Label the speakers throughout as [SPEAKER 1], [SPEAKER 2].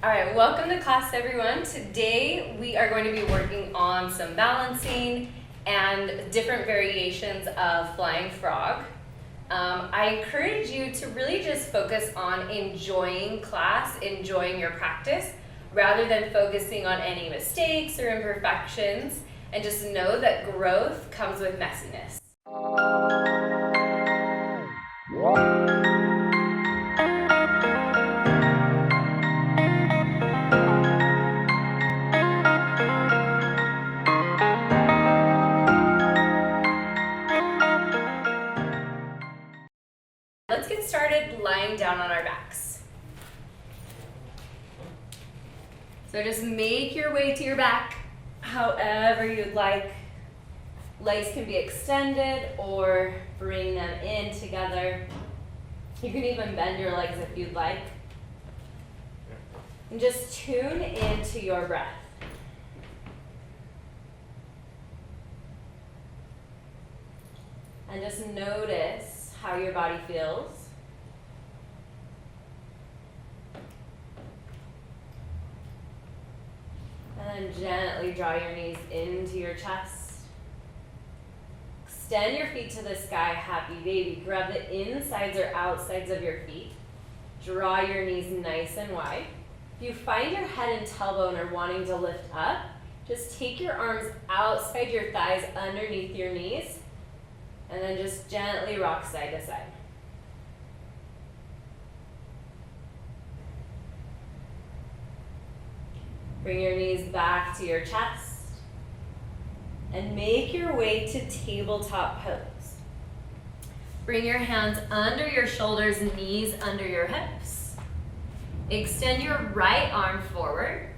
[SPEAKER 1] All right, welcome to class, everyone. Today we are going to be working on some balancing and different variations of flying frog. I encourage you to really just focus on enjoying class, enjoying your practice, rather than focusing on any mistakes or imperfections, and just know that growth comes with messiness. Let's get started lying down on our backs. So just make your way to your back however you'd like. Legs can be extended or bring them in together. You can even bend your legs if you'd like. And just tune into your breath. And just notice how your body feels. And then gently draw your knees into your chest. Extend your feet to the sky, happy baby. Grab the insides or outsides of your feet. Draw your knees nice and wide. If you find your head and tailbone are wanting to lift up, just take your arms outside your thighs underneath your knees, and then just gently rock side to side. Bring your knees back to your chest and make your way to tabletop pose. Bring your hands under your shoulders, knees under your hips. Extend your right arm forward,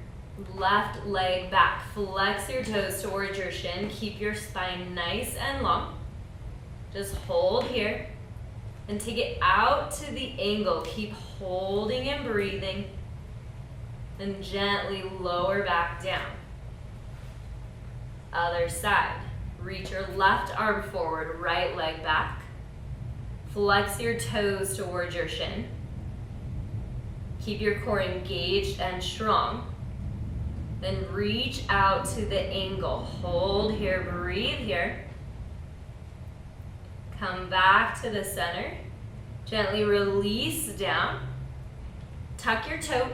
[SPEAKER 1] left leg back. Flex your toes towards your shin. Keep your spine nice and long. Just hold here and take it out to the angle. Keep holding and breathing. Then gently lower back down. Other side. Reach your left arm forward, right leg back. Flex your toes towards your shin. Keep your core engaged and strong. Then reach out to the angle. Hold here, breathe here. Come back to the center. Gently release down. Tuck your toes.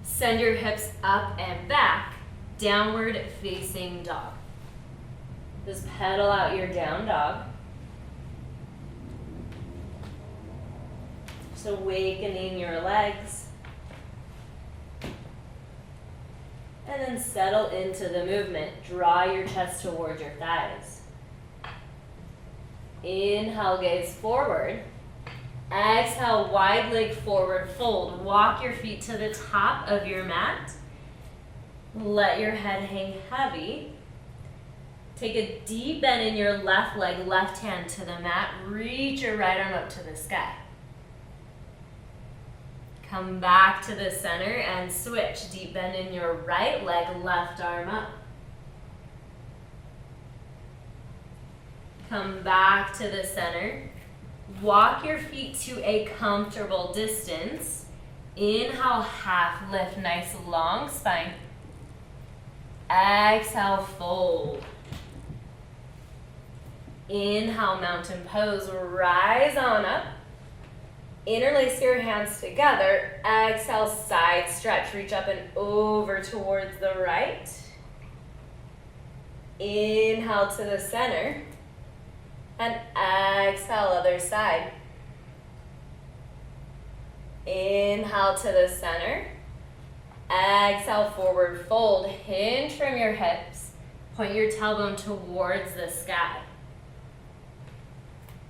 [SPEAKER 1] Send your hips up and back. Downward facing dog. Just pedal out your down dog. Just awakening your legs. And then settle into the movement. Draw your chest towards your thighs. Inhale, gaze forward. Exhale, wide leg forward fold. Walk your feet to the top of your mat. Let your head hang heavy. Take a deep bend in your left leg, left hand to the mat. Reach your right arm up to the sky. Come back to the center and switch. Deep bend in your right leg, left arm up. Come back to the center. Walk your feet to a comfortable distance. Inhale, half lift, nice long spine. Exhale, fold. Inhale, mountain pose, rise on up. Interlace your hands together. Exhale, side stretch, reach up and over towards the right. Inhale to the center. And exhale, other side. Inhale to the center. Exhale, forward fold. Hinge from your hips. Point your tailbone towards the sky.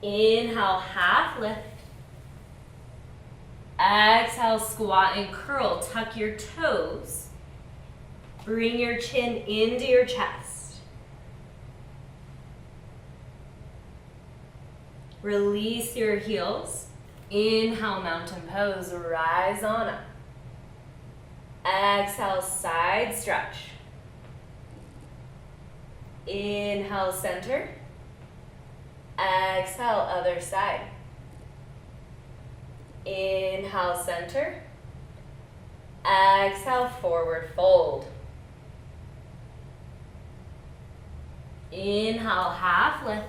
[SPEAKER 1] Inhale, half lift. Exhale, squat and curl. Tuck your toes. Bring your chin into your chest. Release your heels. Inhale, mountain pose, rise on up. Exhale, side stretch. Inhale, center. Exhale, other side. Inhale, center. Exhale, forward fold. Inhale, half lift.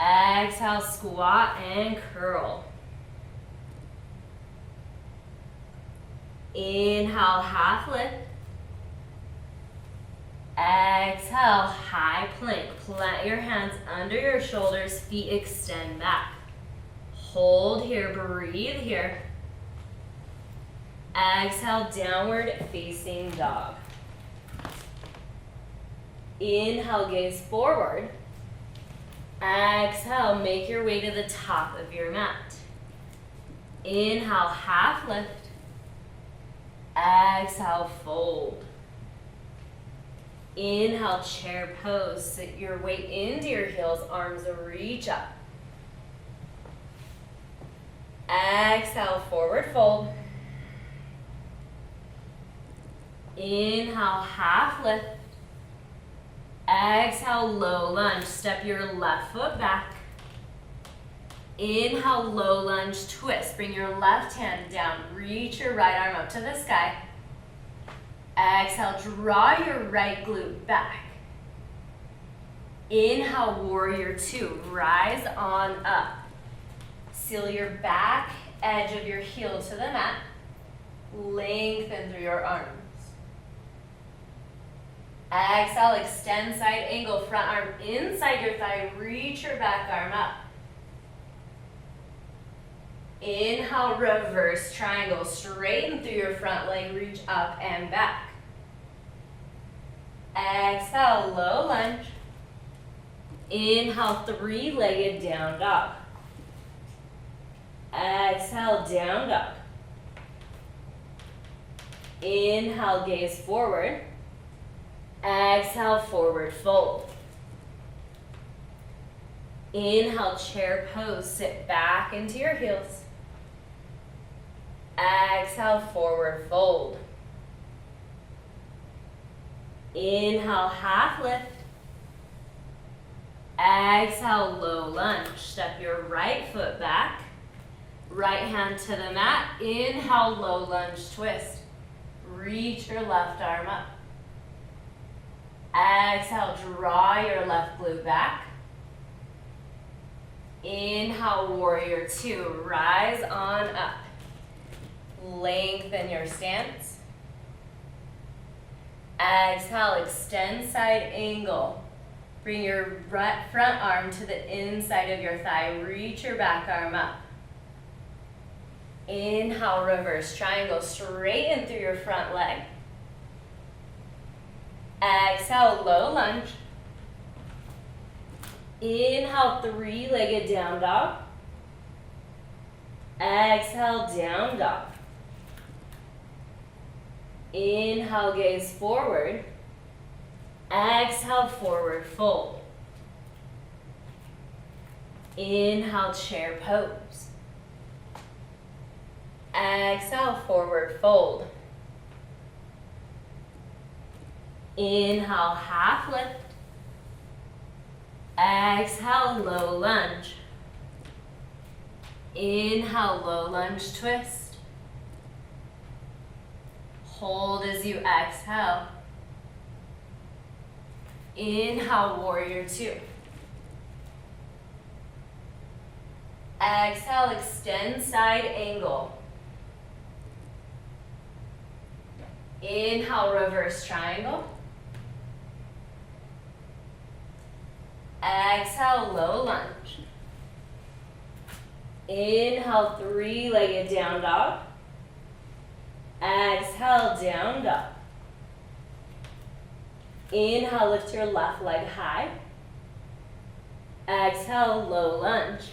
[SPEAKER 1] Exhale, squat and curl. Inhale, half lift. Exhale, high plank. Plant your hands under your shoulders, feet extend back. Hold here, breathe here. Exhale, downward facing dog. Inhale, gaze forward. Exhale, make your way to the top of your mat. Inhale, half lift. Exhale, fold. Inhale, chair pose. Sit your weight into your heels, arms reach up. Exhale, forward fold. Inhale, half lift. Exhale, low lunge. Step your left foot back. Inhale, low lunge twist. Bring your left hand down. Reach your right arm up to the sky. Exhale, draw your right glute back. Inhale, warrior two. Rise on up. Seal your back edge of your heel to the mat. Lengthen through your arms. Exhale, extend side angle, front arm inside your thigh, reach your back arm up. Inhale, reverse triangle, straighten through your front leg, reach up and back. Exhale, low lunge. Inhale, three-legged down dog. Exhale, down dog. Inhale, gaze forward. Exhale, forward fold. Inhale, chair pose. Sit back into your heels. Exhale, forward fold. Inhale, half lift. Exhale, low lunge. Step your right foot back. Right hand to the mat. Inhale, low lunge twist. Reach your left arm up. Exhale, draw your left glute back. Inhale, warrior two. Rise on up. Lengthen your stance. Exhale, extend side angle. Bring your front arm to the inside of your thigh. Reach your back arm up. Inhale, reverse triangle. Straighten through your front leg. Exhale, low lunge. Inhale, three-legged down dog. Exhale, down dog. Inhale, gaze forward. Exhale, forward fold. Inhale, chair pose. Exhale, forward fold. Inhale, half lift. Exhale, low lunge. Inhale, low lunge twist. Hold as you exhale. Inhale, warrior two. Exhale, extend side angle. Inhale, reverse triangle. Exhale, low lunge. Inhale, three-legged down dog. Exhale, down dog. Inhale, lift your left leg high. Exhale, low lunge.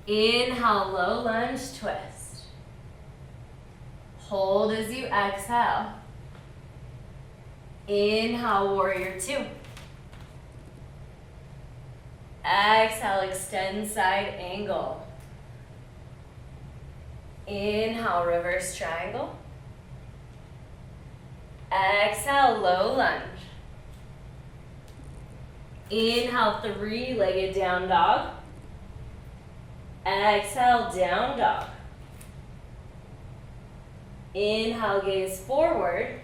[SPEAKER 1] Inhale, low lunge twist. Hold as you exhale. Inhale, warrior two. Exhale, extend side angle. Inhale, reverse triangle. Exhale, low lunge. Inhale, three-legged down dog. Exhale, down dog. Inhale, gaze forward.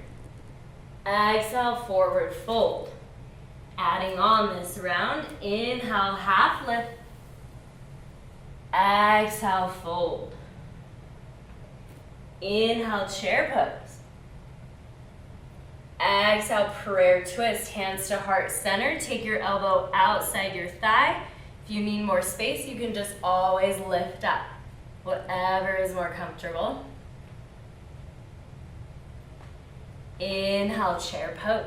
[SPEAKER 1] Exhale, forward fold. Adding on this round, inhale, half lift. Exhale, fold. Inhale, chair pose. Exhale, prayer twist, hands to heart center. Take your elbow outside your thigh. If you need more space, you can just always lift up. Whatever is more comfortable. Inhale, chair pose.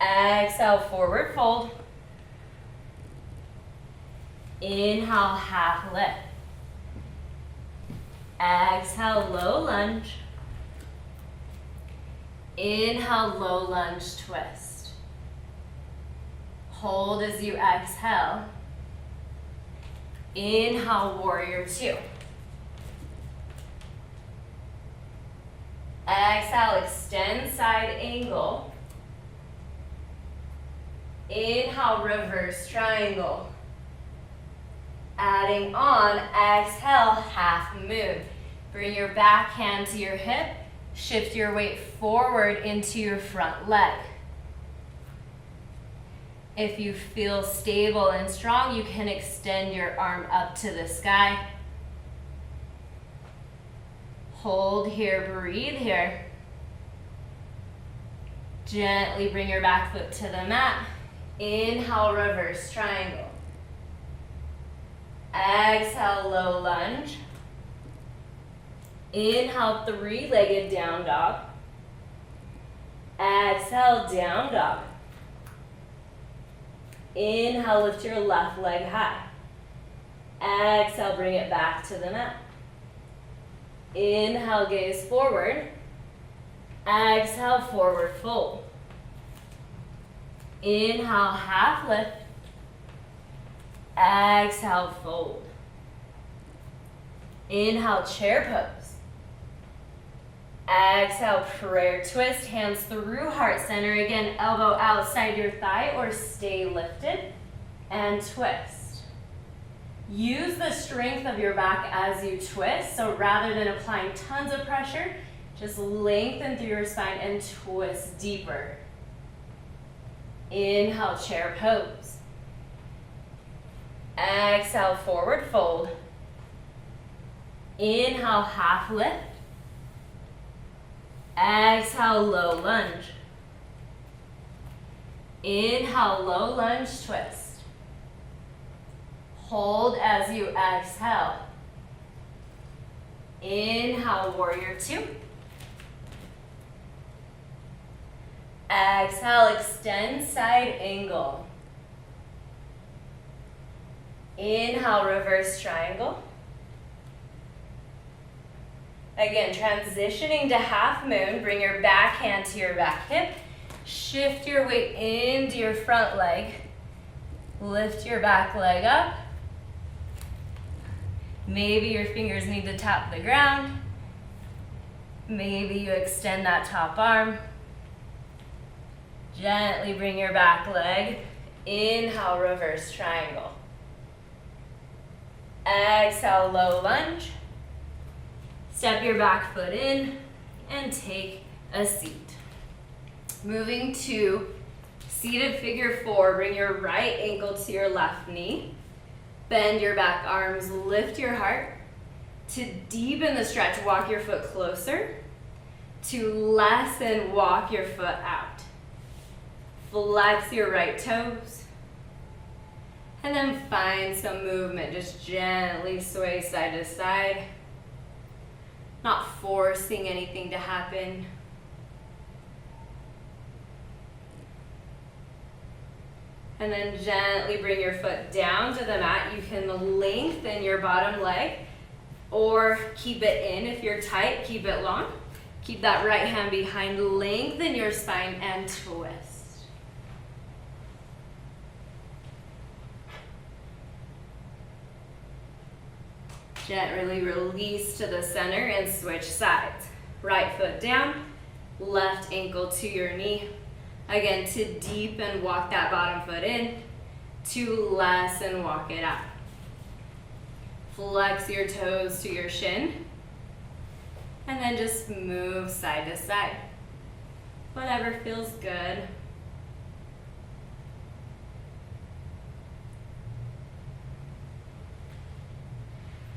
[SPEAKER 1] Exhale, forward fold. Inhale, half lift. Exhale, low lunge. Inhale, low lunge twist. Hold as you exhale. Inhale, warrior two. Exhale, extend side angle. Inhale, reverse triangle. Adding on, exhale, half moon. Bring your back hand to your hip. Shift your weight forward into your front leg. If you feel stable and strong, you can extend your arm up to the sky. Hold here, breathe here. Gently bring your back foot to the mat. Inhale, reverse triangle. Exhale, low lunge. Inhale, three-legged down dog. Exhale, down dog. Inhale, lift your left leg high. Exhale, bring it back to the mat. Inhale, gaze forward. Exhale, forward fold. Inhale, half lift. Exhale, fold. Inhale, chair pose. Exhale, prayer twist, hands through heart center. Again, elbow outside your thigh or stay lifted and twist. Use the strength of your back as you twist. So rather than applying tons of pressure, just lengthen through your spine and twist deeper. Inhale, chair pose. Exhale, forward fold. Inhale, half lift. Exhale, low lunge. Inhale, low lunge twist. Hold as you exhale. Inhale, warrior two. Exhale, extend side angle. Inhale, reverse triangle. Again, transitioning to half moon, bring your back hand to your back hip. Shift your weight into your front leg. Lift your back leg up. Maybe your fingers need to tap the ground. Maybe you extend that top arm. Gently bring your back leg. Inhale, reverse triangle. Exhale, low lunge. Step your back foot in and take a seat. Moving to seated figure four, bring your right ankle to your left knee. Bend your back arms, lift your heart. To deepen the stretch, walk your foot closer. To lessen, walk your foot out. Flex your right toes. And then find some movement. Just gently sway side to side. Not forcing anything to happen. And then gently bring your foot down to the mat. You can lengthen your bottom leg or keep it in. If you're tight, keep it long. Keep that right hand behind. Lengthen your spine and twist. Gently release to the center and switch sides. Right foot down, left ankle to your knee. Again, to deepen, walk that bottom foot in. To lessen, walk it out. Flex your toes to your shin. And then just move side to side. Whatever feels good.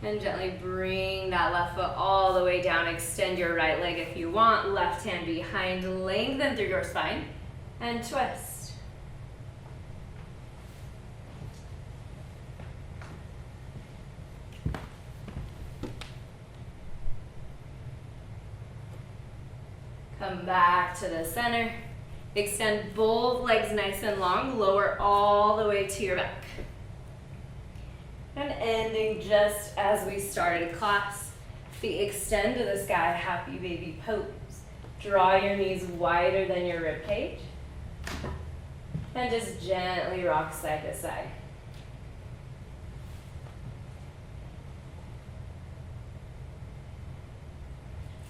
[SPEAKER 1] And gently bring that left foot all the way down. Extend your right leg if you want. Left hand behind, lengthen through your spine. And twist. Come back to the center. Extend both legs nice and long. Lower all the way to your back. And ending just as we started class. Feet extend to the sky, happy baby pose. Draw your knees wider than your rib cage. And just gently rock side to side.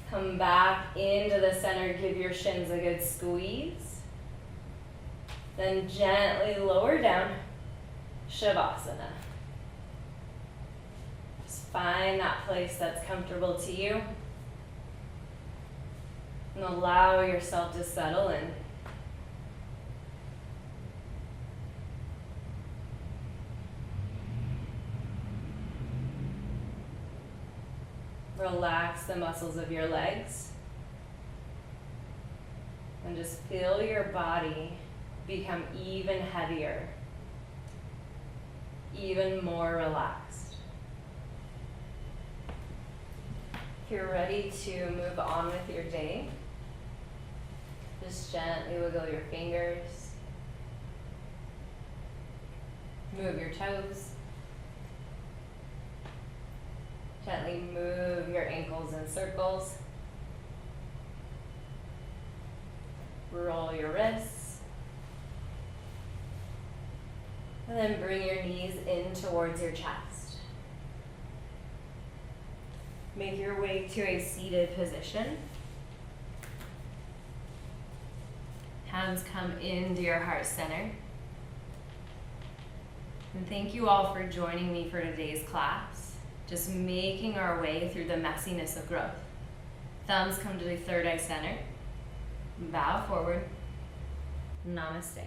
[SPEAKER 1] Come back into the center, give your shins a good squeeze. Then gently lower down, Shavasana. Find that place that's comfortable to you. And allow yourself to settle in. Relax the muscles of your legs. And just feel your body become even heavier, even more relaxed. If you're ready to move on with your day, just gently wiggle your fingers, move your toes, gently move your ankles in circles, roll your wrists, and then bring your knees in towards your chest. Make your way to a seated position. Hands come into your heart center. And thank you all for joining me for today's class. Just making our way through the messiness of growth. Thumbs come to the third eye center. Bow forward. Namaste.